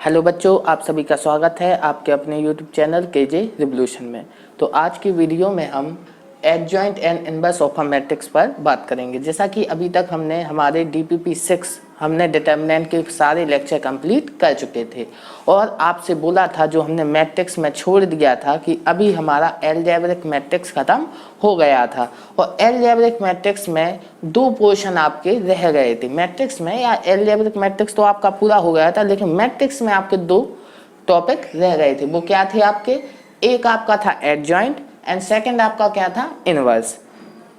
Hello बच्चों, आप सभी का स्वागत है आपके अपने यूट्यूब चैनल केजे रिवोल्यूशन में। तो आज की वीडियो में हम adjoint and inverse of a matrix पर बात करेंगे। जैसा कि अभी तक हमने हमारे DPP 6 हमने डिटर्मिनेंट के सारे लेक्चर कंप्लीट कर चुके थे और आपसे बोला था जो हमने मैट्रिक्स में छोड़ दिया था कि अभी हमारा अलजेब्रिक मैट्रिक्स खत्म हो गया था और अलजेब्रिक मैट्रिक्स में दो पोर्शन आपके रह गए थे। मैट्रिक्स में या अलजेब्रिक मैट्रिक्स तो आपका पूरा हो गया था, लेकिन मैट्रिक्स में आपके दो टॉपिक रह गए थे। वो क्या थे आपके? एक आपका था एडजॉइंट एंड सेकंड आपका क्या था? इनवर्स।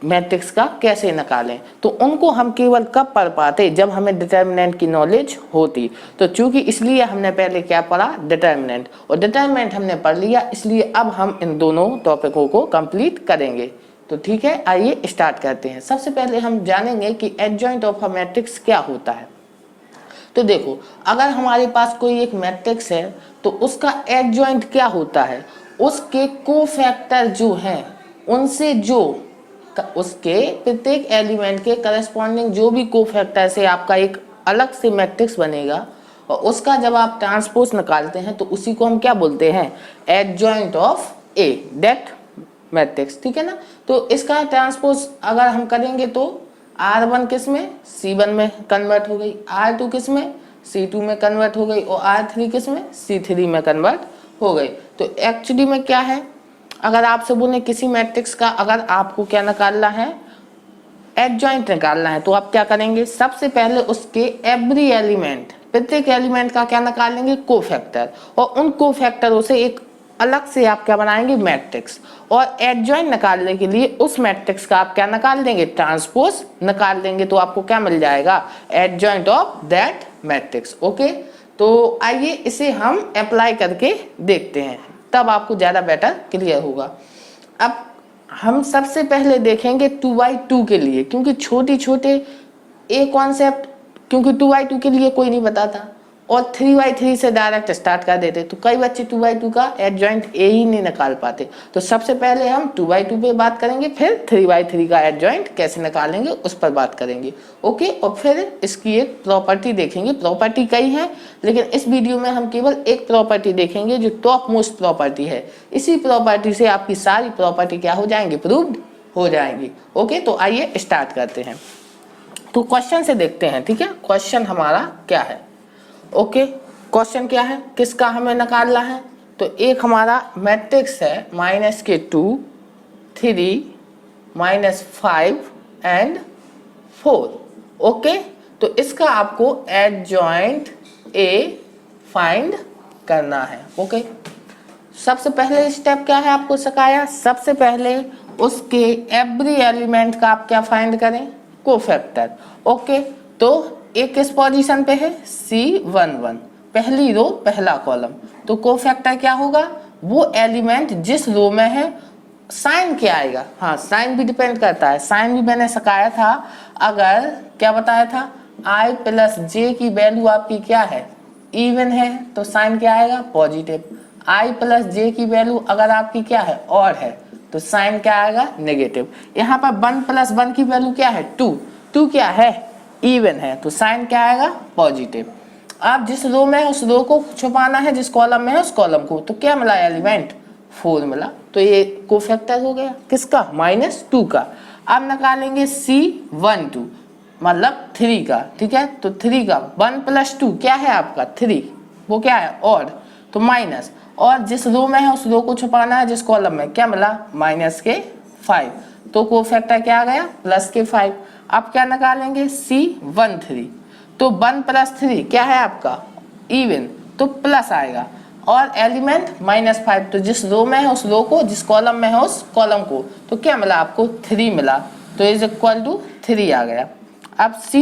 मैट्रिक्स का कैसे निकालें, तो उनको हम केवल कब पढ़ पाते? जब हमें डिटर्मिनेंट की नॉलेज होती। तो चूंकि इसलिए हमने पहले क्या पढ़ा? डिटर्मिनेंट, और डिटर्मिनेंट हमने पढ़ लिया, इसलिए अब हम इन दोनों टॉपिकों को कंप्लीट करेंगे। तो ठीक है, आइए स्टार्ट करते हैं। सबसे पहले हम जानेंगे कि एडजॉइंट ऑफ अ मैट्रिक्स क्या होता है। तो देखो, अगर हमारे पास कोई एक मैट्रिक्स है तो उसका एडजॉइंट क्या होता है? उसके कोफैक्टर जो हैं उनसे जो उसके प्रत्येक एलिमेंट के करस्पॉन्डिंग जो भी कोफैक्टर से आपका एक अलग से मैट्रिक्स बनेगा और उसका जब आप ट्रांसपोज निकालते हैं तो उसी को हम क्या बोलते हैं? Adjoint of A that matrix. ठीक है ना। तो इसका ट्रांसपोज अगर हम करेंगे तो R1 किस में? C1 में कन्वर्ट हो गई, R2 किस में? C2 में कन्वर्ट हो गई और R3 किस में? C3 में कन्वर्ट हो गई। तो एक्चुअली में क्या है, अगर आपसे बोले किसी मैट्रिक्स का अगर आपको क्या निकालना है? एडजॉइंट निकालना है, तो आप क्या करेंगे? सबसे पहले उसके एवरी एलिमेंट, प्रत्येक एलिमेंट का क्या निकालेंगे? कोफैक्टर, और उन कोफैक्टरों से एक अलग से आप क्या बनाएंगे? मैट्रिक्स। और एडजॉइंट निकालने के लिए उस मैट्रिक्स का आप क्या निकाल देंगे? ट्रांसपोज निकाल देंगे। तो आपको क्या मिल जाएगा? Adjoint of that matrix. Okay, तो आइए इसे हम अप्लाई करके देखते हैं, तब आपको ज्यादा बेटर क्लियर होगा। अब हम सबसे पहले देखेंगे 2x2 के लिए, क्योंकि छोटे छोटे ए कॉन्सेप्ट, क्योंकि 2x2 के लिए कोई नहीं बताता और 3x3 से डायरेक्ट स्टार्ट कर देते, तो कई बच्चे 2x2 का एडजॉइंट ए ही नहीं निकाल पाते। तो सबसे पहले हम 2x2 पे बात करेंगे, फिर 3x3 का एडजॉइंट कैसे निकालेंगे उस पर बात करेंगे। ओके, और फिर इसकी एक प्रॉपर्टी देखेंगे। प्रॉपर्टी कई है, लेकिन इस वीडियो में हम केवल एक प्रॉपर्टी देखेंगे जो टॉप मोस्ट प्रॉपर्टी है। इसी प्रॉपर्टी से आपकी सारी प्रॉपर्टी क्या हो जाएंगी? प्रूव्ड हो जाएंगी। ओके, तो आइए स्टार्ट करते हैं। तो क्वेश्चन से देखते हैं। ठीक है, क्वेश्चन हमारा क्या है? ओके, क्वेश्चन क्या है, किसका हमें निकालना है? तो एक हमारा मैट्रिक्स है -2 3 -5 एंड 4। ओके, तो इसका आपको एडजॉइंट ए फाइंड करना है। ओके, सबसे पहले स्टेप क्या है आपको सिखाया? सबसे पहले उसके एवरी एलिमेंट का आप क्या फाइंड करें? कोफैक्टर। ओके, तो एक किस पोजीशन पे है? C11, पहली रो पहला कॉलम। तो कोफैक्टर क्या होगा? वो एलिमेंट जिस रो में है। साइन क्या आएगा? हाँ, साइन भी डिपेंड करता है। साइन भी मैंने सिखाया था। अगर क्या बताया था? I + J की वैल्यू आपकी क्या है? इवन है, तो साइन क्या आएगा? पॉजिटिव। I + J की वैल्यू अगर आपकी क्या है? ऑड है, तो साइन क्या आएगा? नेगेटिव। यहाँ पर 1 + 1 की वैल्यू क्या है? 2। 2 क्या है? इवन है, तो साइन क्या आएगा? पॉजिटिव। आप जिस रो में है उस रो को छुपाना है, जिस कॉलम में है उस कॉलम को। तो क्या मिला? एलिमेंट 4 मिला। तो ये कोफैक्टर हो गया किसका? -2 का। अब निकालेंगे C12 मतलब 3 का। ठीक है, तो 3 का 1 + 2 क्या है आपका? 3, वो क्या है? ऑड, तो माइनस। और जिस रो में है उस रो को छुपाना है, जिस कॉलम में। क्या मिला? -5। तो कोफैक्टर क्या आ गया? +5। अब क्या निकालेंगे? C13, तो 1 + 3 क्या है आपका? इवन, तो प्लस आएगा। और एलिमेंट -5, तो जिस रो में है उस रो को, जिस कॉलम में है उस कॉलम को। तो क्या मिला आपको? 3 मिला, तो = 3 आ गया। अब C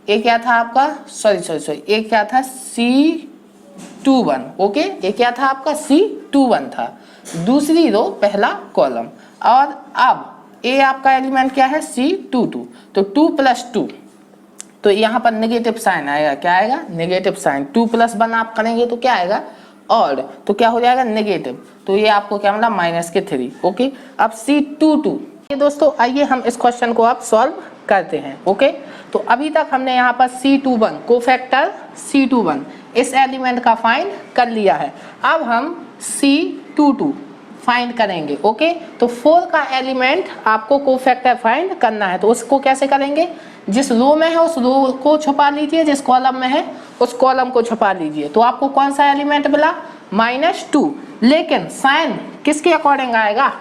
ए क्या था आपका? सॉरी ए क्या था? C21। ओके, ये क्या था आपका? C21 था, दूसरी रो पहला कॉलम। और अब ए आपका एलिमेंट क्या है? C22, तो 2 + 2, तो यहाँ पर नेगेटिव साइन आएगा। क्या आएगा? Negative sign. 2 + 1 आप करेंगे तो क्या आएगा? ऑड, तो क्या हो जाएगा? नेगेटिव। तो ये आपको क्या मिला? -3। ओके, अब C22। ये दोस्तों आइए हम इस क्वेश्चन को आप सॉल्व करते हैं। ओके, तो अभी तक हमने यहाँ पर C21 कोफैक्टर C21 इस एलिमेंट का फाइंड कर लिया है। अब हम C22 फाइंड करेंगे। ओके, तो 4 का एलिमेंट आपको कोफैक्टर फाइंड करना है। तो उसको कैसे करेंगे, जिस रो में है उस रो को छुपा लीजिए, जिस कॉलम में है उस कॉलम को छुपा लीजिए। तो आपको कौन सा एलिमेंट मिला, -2। लेकिन साइन किसके अकॉर्डिंग आएगा,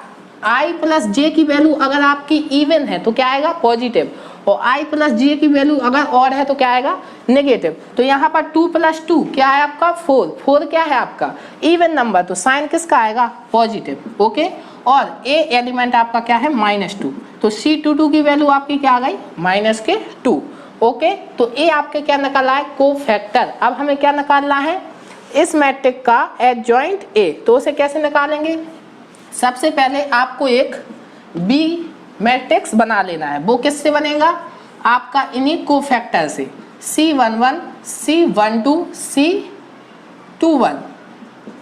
i प्लस जे की वैल्यू अगर आपकी इवन है तो क्या आएगा, पॉजिटिव, और i प्लस जे की वैल्यू अगर ऑड है तो क्या आएगा, नेगेटिव। तो यहाँ पर 2 + 2 क्या है आपका 4, 4 क्या है आपका इवन नंबर, तो साइन किसका आएगा, पॉजिटिव। ओके, और ए एलिमेंट आपका क्या है, -2, तो C22 की वैल्यू आपकी क्या आ गई, -2। ओके, तो ए आपके क्या निकला है, कोफैक्टर। अब हमें क्या निकालना है, इस मैट्रिक्स का एडजॉइंट ए। तो उसे कैसे निकालेंगे, सबसे पहले आपको एक बी मैट्रिक्स बना लेना है। वो किससे बनेगा, आपका इन्हीं कोफैक्टर से, C11, C12, C21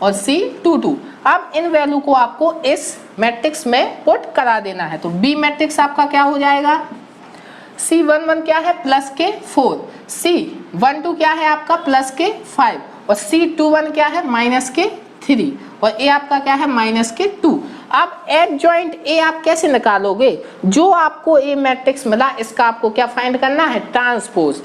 और C22। अब इन वैल्यू को आपको इस मैट्रिक्स में पुट करा देना है। तो बी मैट्रिक्स आपका क्या हो जाएगा, C11 क्या है, +4, C12 क्या है आपका +5, और C21 क्या है, -3, और ए आपका क्या है, -2। अब एडजॉइंट ए आप कैसे निकालोगे, जो आपको ए मैट्रिक्स मिला इसका आपको क्या फाइंड करना है, ट्रांसपोज।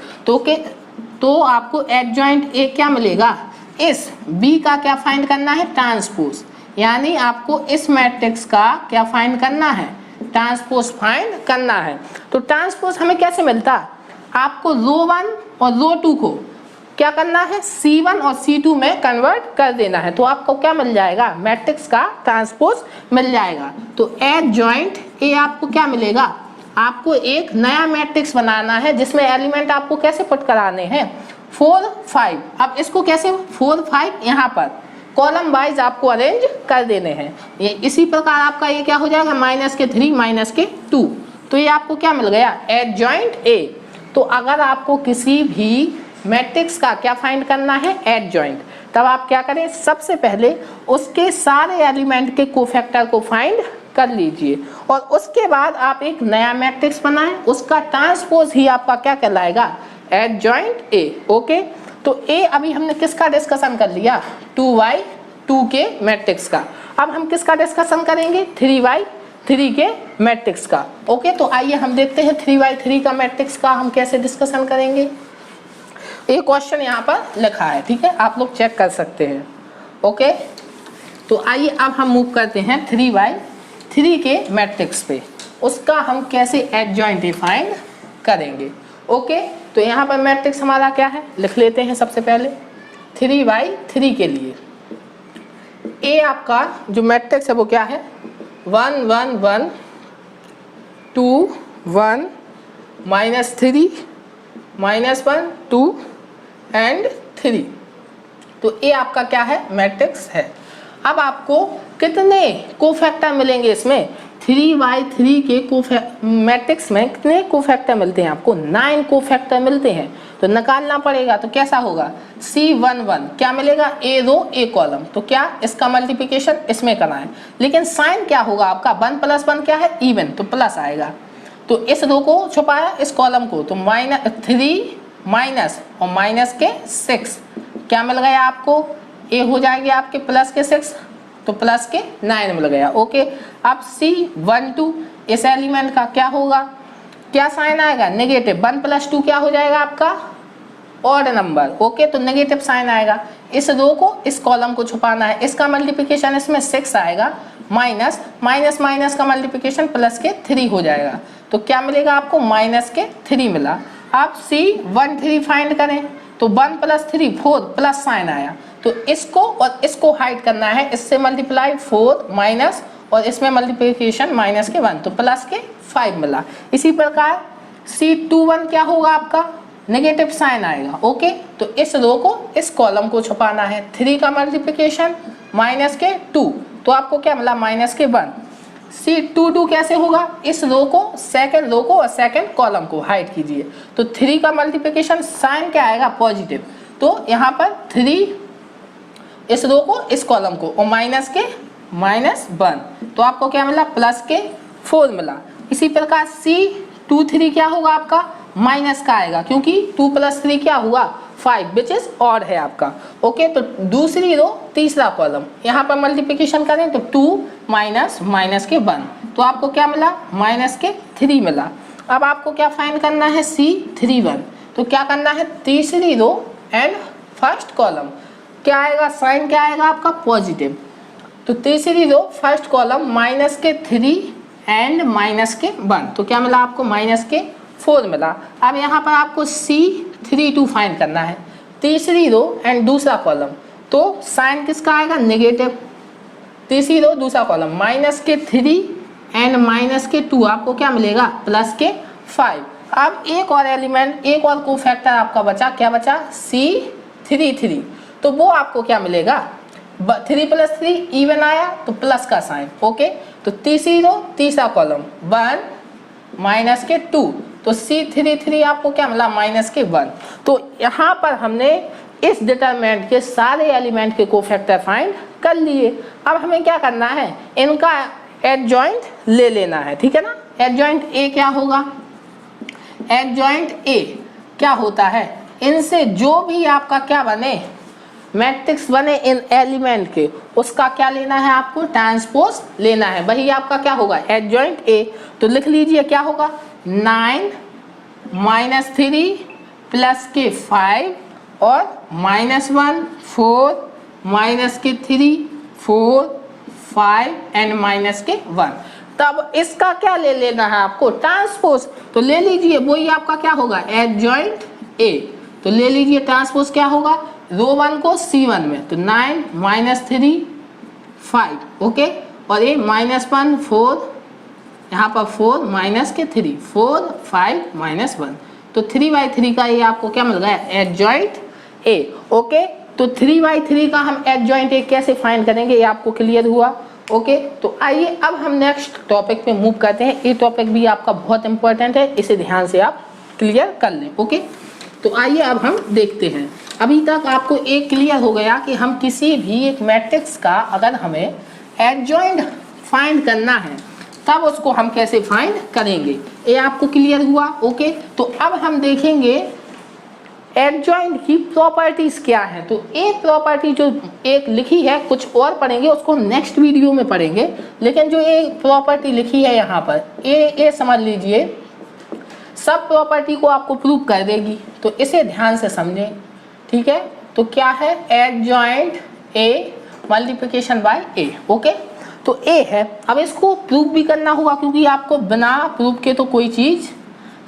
तो आपको एडजॉइंट ए क्या मिलेगा, इस बी का क्या फाइंड करना है, ट्रांसपोज। यानी आपको इस मैट्रिक्स का क्या फाइंड करना है, ट्रांसपोज फाइंड करना है। तो ट्रांसपोज हमें कैसे मिलता, आपको रो 1 और रो 2 को क्या करना है, C1 और C2 में कन्वर्ट कर देना है। तो आपको क्या मिल जाएगा, मैट्रिक्स का ट्रांसपोज मिल जाएगा। तो एडजॉइंट ए आपको क्या मिलेगा, आपको एक नया मैट्रिक्स बनाना है जिसमें एलिमेंट आपको कैसे पुट कराने हैं, 4, 5। अब इसको कैसे 4, 5 यहाँ पर कॉलम वाइज आपको अरेंज कर देने हैं। ये इसी प्रकार आपका ये क्या हो जाएगा, -3 -2। तो ये आपको क्या मिल गया, एडजॉइंट ए। तो अगर आपको किसी भी मैट्रिक्स का क्या फाइंड करना है, एडजॉइंट, तब आप क्या करें, सबसे पहले उसके सारे एलिमेंट के कोफैक्टर को फाइंड कर लीजिए, और उसके बाद आप एक नया मैट्रिक्स बनाएं, उसका ट्रांसपोज ही आपका क्या कहलाएगा, एडजॉइंट ए। ओके, तो ए अभी हमने किसका डिस्कशन कर लिया, 2×2 के मैट्रिक्स का। अब हम किसका डिस्कशन करेंगे, 3×3 के मैट्रिक्स का। ओके, तो आइए हम देखते हैं 3×3 का मैट्रिक्स का हम कैसे डिस्कशन करेंगे। एक क्वेश्चन यहाँ पर लिखा है, ठीक है, आप लोग चेक कर सकते हैं। ओके, तो आइए अब हम मूव करते हैं 3×3 के मैट्रिक्स पे, उसका हम कैसे एडजॉइंट फाइंड करेंगे। ओके, तो यहाँ पर मैट्रिक्स हमारा क्या है, लिख लेते हैं सबसे पहले 3×3 के लिए। ए आपका जो मैट्रिक्स है वो क्या है, 1 1 1 2 1 -3 -1 2 एंड 3। तो ए आपका क्या है, मैट्रिक्स है। अब आपको कितने कोफैक्टर मिलेंगे इसमें, 3×3 के मैट्रिक्स में कितने कोफैक्टर मिलते हैं आपको, 9 कोफैक्टर मिलते हैं। तो निकालना पड़ेगा, तो कैसा होगा, C11 क्या मिलेगा, ए रो ए कॉलम, तो क्या इसका मल्टीप्लिकेशन इसमें करना है। लेकिन साइन क्या होगा आपका, 1 + 1 क्या है, इवन, तो प्लस आएगा। तो इस रो को छुपाया, इस कॉलम को, तो -3 माइनस और -6 क्या मिल गया आपको, ए हो जाएंगे आपके +6, तो +9 मिल गया। ओके, अब C12 इस एलिमेंट का क्या होगा, क्या साइन आएगा, नेगेटिव, 1 + 2 क्या हो जाएगा आपका, ऑड नंबर। ओके, तो नेगेटिव साइन आएगा। इस रो को इस कॉलम को छुपाना है, इसका मल्टीप्लिकेशन इसमें 6 आएगा, माइनस माइनस का मल्टीप्लिकेशन +3 हो जाएगा। तो क्या मिलेगा आपको, -3 मिला। अब C13 फाइंड करें, तो 1 + 3 4 प्लस साइन आया, तो इसको और इसको हाइड करना है, इससे मल्टीप्लाई 4 माइनस और इसमें मल्टीप्लिकेशन -1, तो +5 मिला। इसी प्रकार C21 क्या होगा आपका, नेगेटिव साइन आएगा। ओके, तो इस रो को इस कॉलम को छुपाना है, 3 का मल्टीप्लिकेशन -2, तो आपको क्या मिला, -1। C22 कैसे होगा, इस रो को, सेकंड रो को और सेकंड कॉलम को हाइड कीजिए, तो 3 का मल्टीप्लिकेशन साइन क्या आएगा, पॉजिटिव, तो यहाँ पर 3 इस रो को इस कॉलम को और -1, तो आपको क्या मिला, +4 मिला। इसी प्रकार C22 2 3 क्या होगा आपका माइनस का आएगा, क्योंकि 2 + 3 क्या हुआ 5 विच इज ऑड है आपका। ओके, तो दूसरी रो तीसरा कॉलम, यहाँ पर मल्टीप्लिकेशन करें तो 2 माइनस माइनस के 1, तो आपको क्या मिला माइनस के 3 मिला। अब आपको क्या फाइंड करना है C31, तो क्या करना है तीसरी रो एंड फर्स्ट कॉलम क्या आएगा, साइन क्या आएगा आपका पॉजिटिव, तो तीसरी रो फर्स्ट कॉलम माइनस के 3 एंड माइनस के 1, तो क्या मिला आपको माइनस के 4 मिला। अब यहाँ पर आपको C32 फाइंड करना है, तीसरी रो एंड दूसरा कॉलम, तो साइन किसका आएगा नेगेटिव, तीसरी रो दूसरा कॉलम माइनस के 3 एंड माइनस के 2, आपको क्या मिलेगा प्लस के 5। अब एक और एलिमेंट, एक और कोफैक्टर आपका बचा, क्या बचा C33, तो वो आपको क्या मिलेगा 3 + 3 इवन आया तो प्लस का साइन। ओके, तो तीसरी रो तीसरा कॉलम 1 माइनस के 2, तो C33 आपको क्या मिला माइनस के 1। तो यहाँ पर हमने इस डिटरमिनेंट के सारे एलिमेंट के कोफैक्टर फाइंड कर लिए। अब हमें क्या करना है, इनका एडजॉइंट ले लेना है, ठीक है ना। एडजॉइंट ए क्या होगा, एडजॉइंट ए क्या होता है, इनसे जो भी आपका क्या बने मैट्रिक्स बने इन एलिमेंट के, उसका क्या लेना है आपको ट्रांसपोज लेना है, वही आपका क्या होगा एडजॉइंट ए। तो लिख लीजिए क्या होगा 9 - 3 प्लस के 5 और -1 4 माइनस के 3 4 5 एंड माइनस के 1। तब इसका क्या ले लेना है आपको ट्रांसपोज, तो ले लीजिए वही आपका क्या होगा एडजॉइंट ए। तो ले लीजिए ट्रांसपोज क्या होगा रो 1 को C1 में, तो 9 - 3 5, ओके, और ये -1 4, यहाँ पर 4 माइनस के 3 4 5 -1, तो 3/3 का ये आपको क्या मिल गया एडजॉइंट ए। ओके, तो 3/3 का हम एडजॉइंट ए कैसे फाइंड करेंगे ये आपको क्लियर हुआ। ओके, तो आइए अब हम नेक्स्ट टॉपिक पे मूव करते हैं। ये टॉपिक भी आपका बहुत इंपॉर्टेंट है, इसे ध्यान से आप क्लियर कर लें। ओके, तो आइए अब हम देखते हैं। अभी तक आपको एक क्लियर हो गया कि हम किसी भी एक मैट्रिक्स का अगर हमें एडजॉइंट फाइंड करना है तब उसको हम कैसे फाइंड करेंगे, ये आपको क्लियर हुआ। ओके, तो अब हम देखेंगे एडजॉइंट की प्रॉपर्टीज क्या है। तो एक प्रॉपर्टी जो एक लिखी है, कुछ और पढ़ेंगे उसको नेक्स्ट वीडियो में पढ़ेंगे, लेकिन जो एक प्रॉपर्टी लिखी है यहाँ पर ये समझ लीजिए सब प्रॉपर्टी को आपको प्रूव कर देगी, तो इसे ध्यान से समझें, ठीक है। तो क्या है adjoint A multiplication bye A. Okay, तो ए है, अब इसको प्रूव भी करना होगा क्योंकि आपको बिना प्रूव के तो कोई चीज़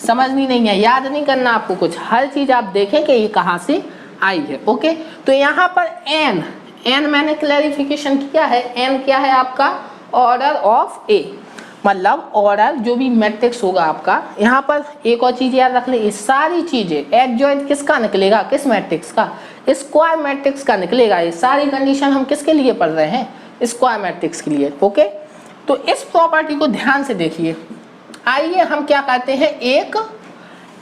समझनी नहीं है, याद नहीं करना आपको कुछ, हर चीज़ आप देखें कि ये कहाँ से आई है। ओके, तो यहाँ पर एन मैंने क्लैरिफिकेशन किया है, एन क्या है आपका ऑर्डर ऑफ ए, मतलब ऑर्डर जो भी मैट्रिक्स होगा आपका। यहाँ पर एक और चीज़ याद रख ले, ये सारी चीज़ें एडजॉइंट किसका निकलेगा, किस मैट्रिक्स का, स्क्वायर मैट्रिक्स का निकलेगा। ये सारी कंडीशन हम किसके लिए पढ़ रहे हैं, स्क्वायर मैट्रिक्स के लिए। ओके, तो इस प्रॉपर्टी को ध्यान से देखिए। आइए हम क्या करते हैं, एक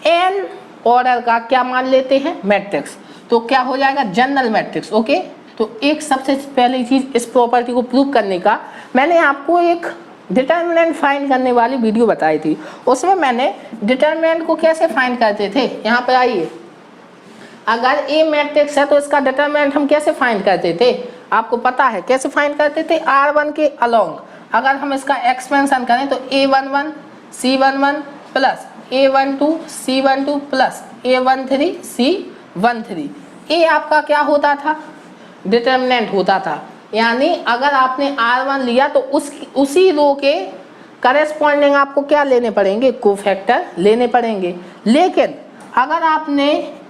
एन ऑर्डर का क्या मान लेते हैं मैट्रिक्स, तो क्या हो जाएगा जनरल मैट्रिक्स। ओके, तो एक सबसे पहली चीज़ इस प्रॉपर्टी को प्रूव करने का, मैंने आपको एक डिटर्मिनेंट फाइंड करने वाली वीडियो बताई थी, उसमें मैंने डिटर्मिनेंट को कैसे फाइंड करते थे। यहाँ पर आइए, अगर ए मैट्रिक्स है तो इसका डिटर्मिनेंट हम कैसे फाइंड करते थे, आपको पता है कैसे फाइंड करते थे। R1 के अलोंग अगर हम इसका एक्सपेंशन करें तो A11 C11 plus A12 C12 plus A13 C13, ये आपका क्या होता था डिटर्मिनेंट होता था। यानी अगर आपने R1 लिया तो उसी रो के करेस्पॉन्डिंग आपको क्या लेने पड़ेंगे, कोफैक्टर लेने पड़ेंगे। लेकिन अगर आपने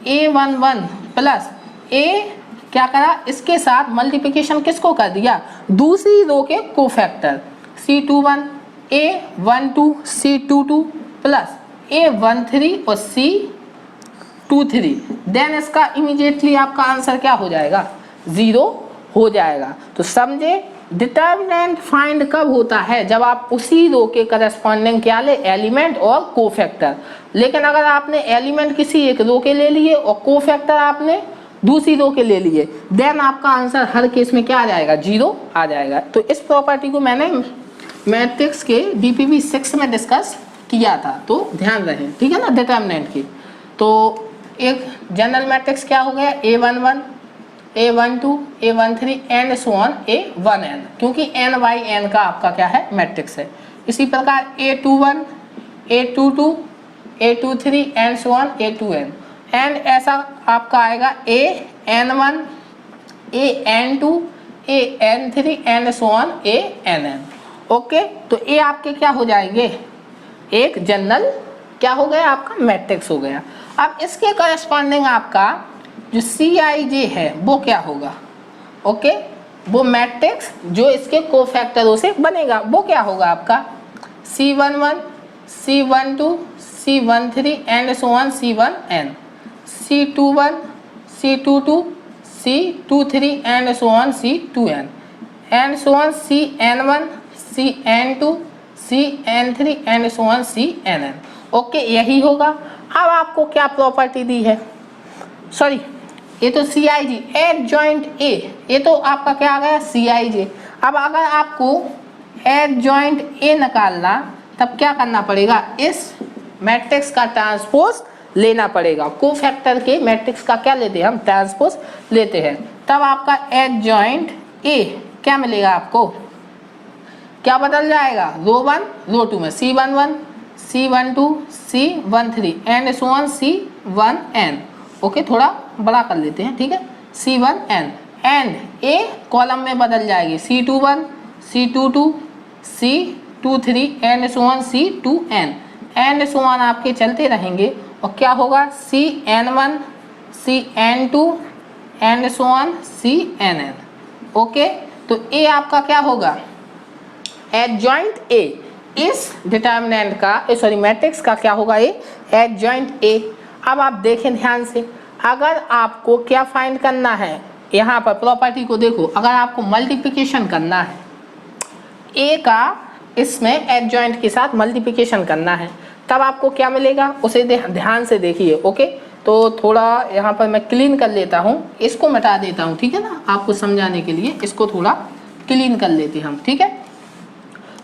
A11 प्लस A क्या करा, इसके साथ मल्टीप्लिकेशन किसको कर दिया, दूसरी रो के cofactor C21 A12 C22 plus A13 और C23, देन इसका इमीडिएटली आपका आंसर क्या हो जाएगा 0 हो जाएगा। तो समझे डिटर्मिनेंट फाइंड कब होता है, जब आप उसी रो के करस्पॉन्डिंग क्या ले एलिमेंट और कोफैक्टर। लेकिन अगर आपने एलिमेंट किसी एक रो के ले लिए और कोफैक्टर आपने दूसरी रो के ले लिए, देन आपका आंसर हर केस में क्या आ जाएगा 0 आ जाएगा। तो इस प्रॉपर्टी को मैंने मैट्रिक्स के DPP 6 में डिस्कस किया था, तो ध्यान रहे, ठीक है ना, डिटर्मिनेंट की। तो एक जनरल मैट्रिक्स क्या हो गया, A11, A12, A13 and so on A1n, क्योंकि n बाई n का आपका क्या है, मैट्रिक्स है। इसी प्रकार A21, A22, A23 and so on A2n, and ऐसा आपका आएगा AN1, AN2, AN3 and so on ANn। Okay, तो ये आपके क्या हो जाएंगे, एक जनरल क्या हो गया, आपका मैट्रिक्स हो गया। अब इसके करस्पॉन्डिंग आपका जो Cij है वो क्या होगा, ओके, वो मैट्रिक्स जो इसके कोफैक्टरों से बनेगा वो क्या होगा आपका, C11, C12, C13 and so on C1n, C21, C22, C23 and so on C2n and so on Cn1, Cn2, Cn3 and so on Cnn। Okay, यही होगा। अब आपको क्या प्रॉपर्टी दी है, सॉरी ये तो Cij एडजॉइंट A, ये तो आपका क्या आ गया Cij। अब अगर आपको एडजॉइंट A निकालना तब क्या करना पड़ेगा, इस मैट्रिक्स का ट्रांसपोज लेना पड़ेगा। कोफैक्टर के मैट्रिक्स का क्या लेते हैं हम, ट्रांसपोज लेते हैं, तब आपका एडजॉइंट A क्या मिलेगा आपको, क्या बदल जाएगा, रो 1 रो 2 में C11, C12, C13 and so on C1n। Okay, थोड़ा बड़ा कर लेते हैं, ठीक है, C1n एंड A कॉलम में बदल जाएगी C21, C22, C23 and so on C2n and so on आपके चलते रहेंगे। और क्या होगा Cn1, Cn2 and so on Cnn। Okay, तो A आपका क्या होगा, एडजॉइंट A, इस डिटर्मिनेंट का सॉरी मैट्रिक्स का क्या होगा, ये एडजॉइंट A। अब आप देखें ध्यान से, अगर आपको क्या फाइंड करना है, यहाँ पर प्रॉपर्टी को देखो, अगर आपको मल्टीप्लिकेशन करना है A का इसमें एडजॉइंट के साथ मल्टीप्लिकेशन करना है, तब आपको क्या मिलेगा उसे ध्यान से देखिए। ओके, तो थोड़ा यहाँ पर मैं क्लीन कर लेता हूँ, इसको मिटा देता हूँ, ठीक है ना, आपको समझाने के लिए इसको थोड़ा क्लीन कर लेते हैं हम, ठीक है।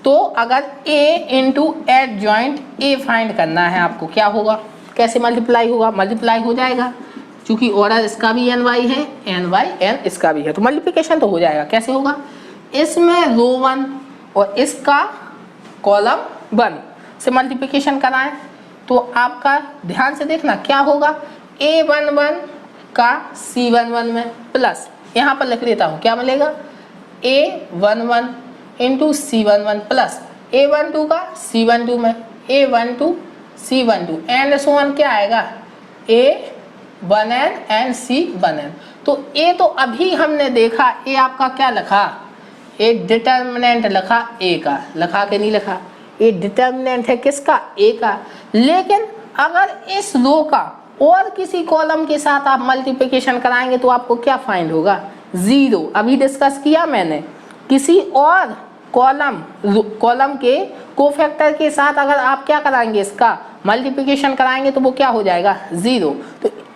तो अगर A into adjoint A find करना है आपको, क्या होगा, कैसे मल्टीप्लाई होगा, मल्टीप्लाई हो जाएगा, क्योंकि ऑर्डर इसका भी ny है, n/n इसका भी है, तो मल्टीप्लिकेशन तो हो जाएगा। कैसे होगा, इसमें रो 1 और इसका कॉलम 1 से मल्टीप्लिकेशन कराएं, तो आपका ध्यान से देखना क्या होगा, A11 का C11 में प्लस, यहाँ पर लिख लेता हूँ, क्या मिलेगा, A11 into C11 plus A12 का C12 में, A12 C12 and so on क्या आएगा, A1n एंड C1n। तो A तो अभी हमने देखा, A आपका क्या लिखा, एक डिटर्मिनेंट लिखा A का, लिखा के नहीं लिखा, ये डिटर्मिनेंट है किसका, A का। लेकिन अगर इस रो का और किसी कॉलम के साथ आप मल्टीप्लिकेशन कराएंगे तो आपको क्या फाइंड होगा, 0। अभी डिस्कस किया मैंने, किसी और कॉलम के कोफैक्टर के साथ अगर आप क्या कराएंगे, इसका मल्टीप्लिकेशन कराएंगे तो वो क्या हो जाएगा, 0।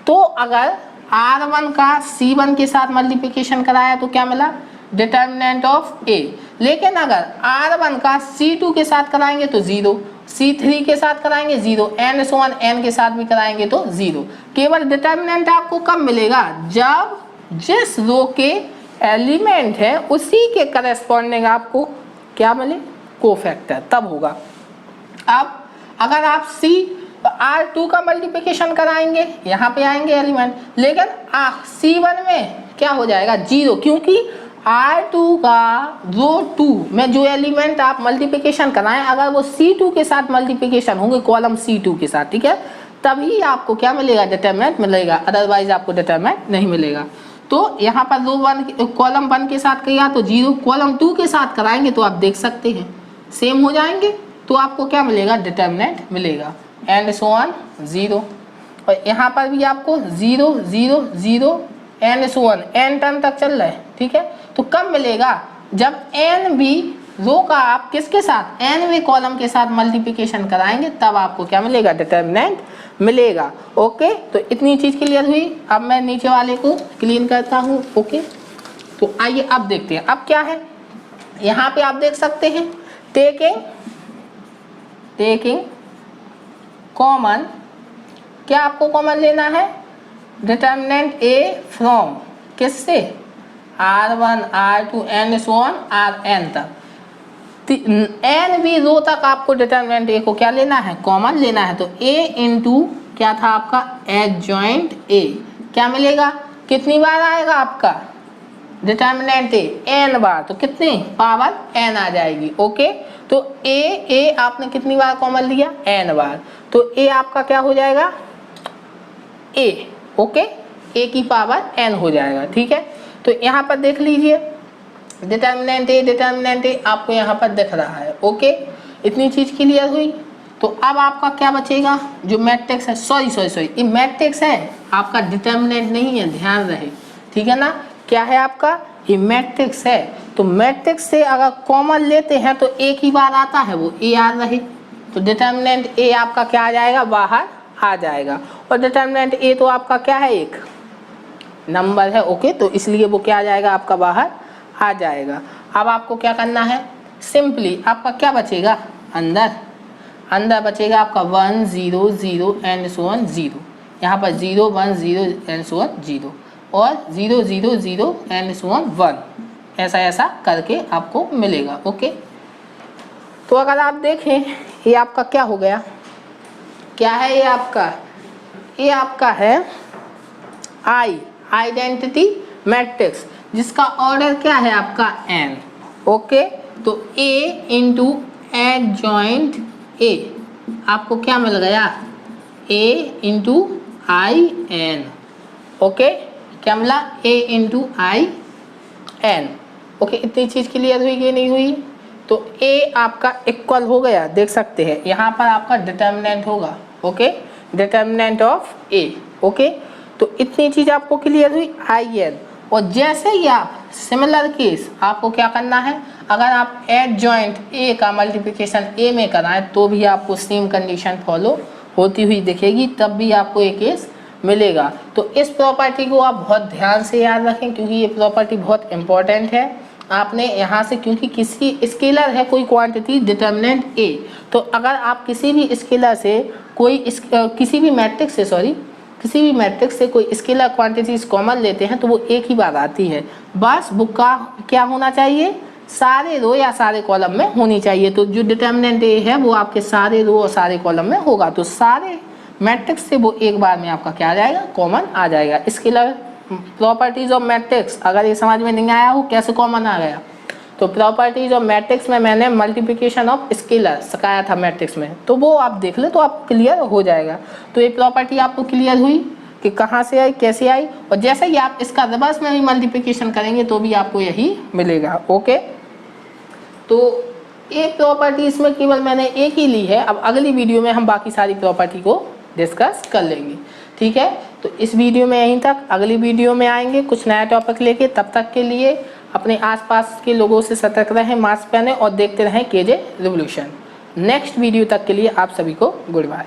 तो अगर R1 का C1 के साथ मल्टीप्लिकेशन कराया तो क्या मिला, डिटर्मिनेंट ऑफ A। लेकिन अगर R1 का C2 के साथ कराएंगे तो 0, C3 के साथ कराएंगे 0, एंड सो ऑन n के साथ भी कराएंगे तो 0। केवल डिटर्मिनेंट आपको कब मिलेगा, जब जिस रो के एलिमेंट है उसी के करस्पॉन्डिंग आपको क्या मिले, कोफैक्टर, तब होगा। अब अगर आप R2 का मल्टीप्लिकेशन कराएंगे, यहाँ पे आएंगे एलिमेंट, लेकिन C1 में क्या हो जाएगा, 0, क्योंकि R2 का रो 2 में जो एलिमेंट आप मल्टीप्लिकेशन कराएं, अगर वो C2 के साथ मल्टीप्लिकेशन होंगे, कॉलम C2 के साथ, ठीक है, तभी आपको क्या मिलेगा, डिटरमिनेंट मिलेगा, अदरवाइज आपको डिटरमिनेंट नहीं मिलेगा। तो यहाँ पर रो 1 कॉलम 1 के साथ किया तो 0, कॉलम 2 के साथ कराएंगे तो आप देख सकते हैं सेम हो जाएंगे, तो आपको क्या मिलेगा, डिटरमिनेंट मिलेगा, एंड सो ऑन 0। और यहाँ पर भी आपको 0 0 0 and so on n term तक चल रहा है, ठीक है। तो कब मिलेगा, जब n भी रो का आप किसके साथ, n वे कॉलम के साथ मल्टीप्लिकेशन कराएंगे, तब आपको क्या मिलेगा, डिटरमिनेंट मिलेगा। ओके, तो इतनी चीज क्लियर हुई। अब मैं नीचे वाले को क्लीन करता हूँ। ओके, तो आइए अब देखते हैं अब क्या है। यहाँ पे आप देख सकते हैं टेकिंग कॉमन, क्या आपको कॉमन लेना है, डिटर्मिनेंट ए फ्रॉम किससे, R1 R2 and so on Rn तक, n भी रो तक आपको डिटर्मिनेंट ए को क्या लेना है, कॉमन लेना है। तो a इंटू क्या था आपका एडजॉइंट ए, क्या मिलेगा, कितनी बार आएगा आपका डिटर्मिनेंट ए, n बार, तो कितनी पावर n आ जाएगी। ओके, तो a आपने कितनी बार कॉमन लिया, n बार, तो a आपका क्या हो जाएगा a। ओके, a की पावर n हो जाएगा। ठीक है, तो यहाँ पर देख लीजिए डिटर्मिनेंट ए आपको यहाँ पर दिख रहा है। ओके, इतनी चीज क्लियर हुई। तो अब आपका क्या बचेगा, जो मैट्रिक्स है, सॉरी ये मैट्रिक्स है आपका, डिटर्मिनेंट नहीं है, ध्यान रहे, ठीक है ना, क्या है आपका, ये मैट्रिक्स है। तो मैट्रिक्स से अगर कॉमन लेते हैं तो एक ही बार आता है, वो ए आ रहे, तो डिटर्मिनेंट ए आपका क्या आ जाएगा, बाहर आ जाएगा। और डिटर्मिनेंट ए तो आपका क्या है, एक नंबर है। ओके, तो इसलिए वो क्या आ जाएगा, आपका बाहर आ जाएगा। अब आपको क्या करना है, सिंपली आपका क्या बचेगा, अंदर बचेगा आपका 1 0 0 एंड सो ऑन 0, यहाँ पर 0 1 0 एंड सो ऑन 0, और 0 0 0 एंड सो ऑन 1, ऐसा करके आपको मिलेगा। ओके, तो अगर आप देखें ये आपका क्या हो गया, क्या है ये आपका है आइडेंटिटी मैट्रिक्स, जिसका ऑर्डर क्या है आपका n। ओके, तो a इंटू एडजॉइंट a आपको क्या मिल गया, a into I N. Okay, क्या मिला, a into I N. Okay, इतनी चीज क्लियर हुई कि नहीं हुई। तो a आपका इक्वल हो गया, देख सकते हैं यहाँ पर आपका डिटर्मिनेंट होगा। Okay, determinant of a। Okay, तो इतनी चीज आपको क्लियर हुई, आई एन। और जैसे ही आप सिमिलर केस आपको क्या करना है, अगर आप एडजॉइंट ए का मल्टीप्लिकेशन ए में कराएं तो भी आपको सेम कंडीशन फॉलो होती हुई दिखेगी, तब भी आपको एक केस मिलेगा। तो इस प्रॉपर्टी को आप बहुत ध्यान से याद रखें, क्योंकि ये प्रॉपर्टी बहुत इंपॉर्टेंट है। आपने यहाँ से, क्योंकि किसी स्केलर है कोई क्वांटिटी डिटर्मिनेंट ए, तो अगर आप किसी भी स्केलर से किसी भी मैट्रिक्स से कोई स्केलर क्वांटिटीज कॉमन लेते हैं तो वो एक ही बार आती है। बस बुक का क्या होना चाहिए, सारे रो या सारे कॉलम में होनी चाहिए। तो जो डिटर्मिनेंट ए है वो आपके सारे रो और सारे कॉलम में होगा, तो सारे मैट्रिक्स से वो एक बार में आपका क्या आ जाएगा, कॉमन आ जाएगा। स्केलर प्रॉपर्टीज ऑफ मैट्रिक्स, अगर ये समझ में नहीं आया हो कैसे कॉमन आ गया, तो प्रॉपर्टीज ऑफ मैट्रिक्स में मैंने मल्टीप्लिकेशन ऑफ स्केलर सिखाया था मैट्रिक्स में, तो वो आप देख ले तो आप क्लियर हो जाएगा। तो ये प्रॉपर्टी आपको क्लियर हुई कि कहाँ से आई, कैसे आई, और जैसे ही आप इसका रिवर्स में भी मल्टीप्लिकेशन करेंगे तो भी आपको यही मिलेगा। ओके, तो एक प्रॉपर्टी इसमें केवल मैंने एक ही ली है, अब अगली वीडियो में हम बाकी सारी प्रॉपर्टी को डिस्कस कर लेंगे। ठीक है, तो इस वीडियो में यहीं तक, अगली वीडियो में आएंगे कुछ नया टॉपिक लेके। तब तक के लिए अपने आसपास के लोगों से सतर्क रहें, मास्क पहने और देखते रहें केजे रिवॉल्यूशन। नेक्स्ट वीडियो तक के लिए आप सभी को गुड बाय।